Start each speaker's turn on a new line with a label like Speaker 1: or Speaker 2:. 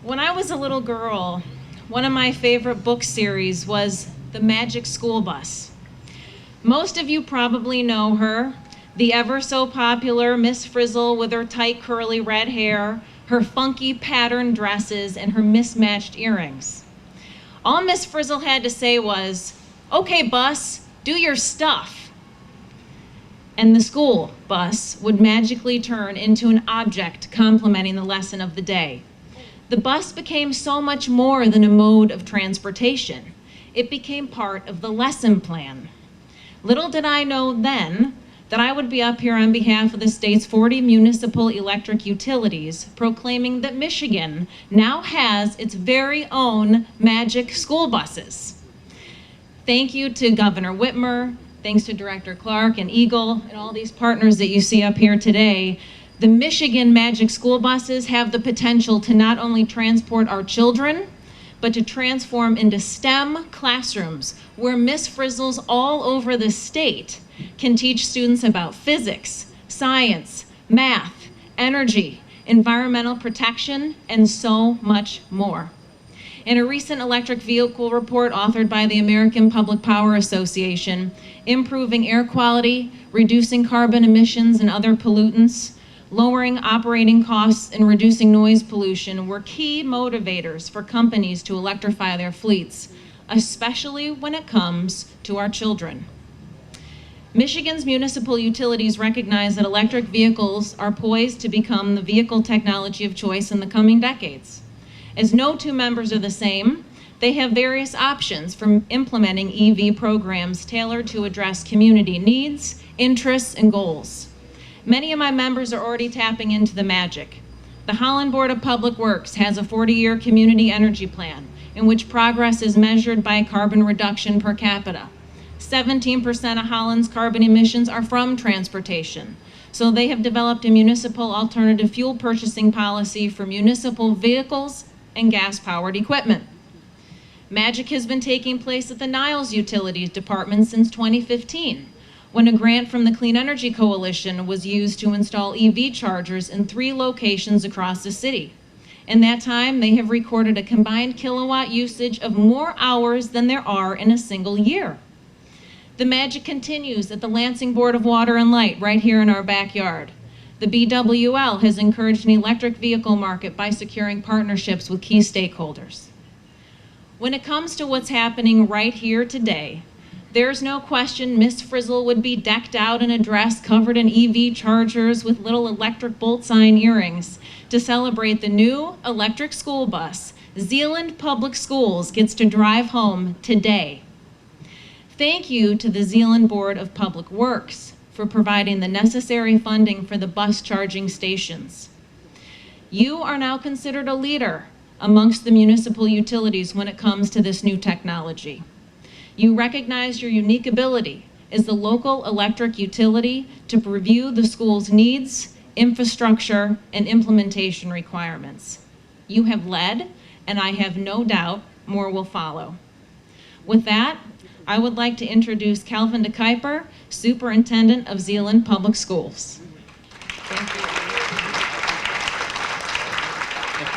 Speaker 1: When I was a little girl, one of my favorite book series was The Magic School Bus. Most of you probably know her, the ever so popular Miss Frizzle with her tight curly red hair, her funky patterned dresses, and her mismatched earrings. All Miss Frizzle had to say was, "Okay, bus, do your stuff." And the school bus would magically turn into an object complementing the lesson of the day. The bus became so much more than a mode of transportation. It became part of the lesson plan. Little did I know then that I would be up here on behalf of the state's 40 municipal electric utilities proclaiming that Michigan now has its very own magic school buses. Thank you to Governor Whitmer, thanks to Director Clark and Eagle and all these partners that you see up here today. The Michigan Magic School Buses have the potential to not only transport our children, but to transform into STEM classrooms where Miss Frizzles all over the state can teach students about physics, science, math, energy, environmental protection, and so much more. In a recent electric vehicle report authored by the American Public Power Association, improving air quality, reducing carbon emissions and other pollutants, lowering operating costs, and reducing noise pollution were key motivators for companies to electrify their fleets, especially when it comes to our children. Michigan's municipal utilities recognize that electric vehicles are poised to become the vehicle technology of choice in the coming decades. As no two members are the same, they have various options for implementing EV programs tailored to address community needs, interests, and goals. Many of my members are already tapping into the magic. The Holland Board of Public Works has a 40-year community energy plan in which progress is measured by carbon reduction per capita. 17% of Holland's carbon emissions are from transportation. So they have developed a municipal alternative fuel purchasing policy for municipal vehicles and gas-powered equipment. Magic has been taking place at the Niles Utilities Department since 2015, when a grant from the Clean Energy Coalition was used to install EV chargers in 3 locations across the city. In that time, they have recorded a combined kilowatt usage of more hours than there are in a single year. The magic continues at the Lansing Board of Water and Light right here in our backyard. The BWL has encouraged an electric vehicle market by securing partnerships with key stakeholders. When it comes to what's happening right here today, there's no question Miss Frizzle would be decked out in a dress covered in EV chargers with little electric bolt sign earrings to celebrate the new electric school bus Zeeland Public Schools gets to drive home today. Thank you to the Zeeland Board of Public Works for providing the necessary funding for the bus charging stations. You are now considered a leader amongst the municipal utilities when it comes to this new technology. You recognize your unique ability as the local electric utility to review the school's needs, infrastructure, and implementation requirements. You have led, and I have no doubt more will follow. With that, I would like to introduce Calvin de Kuiper, Superintendent of Zeeland Public Schools. Thank you.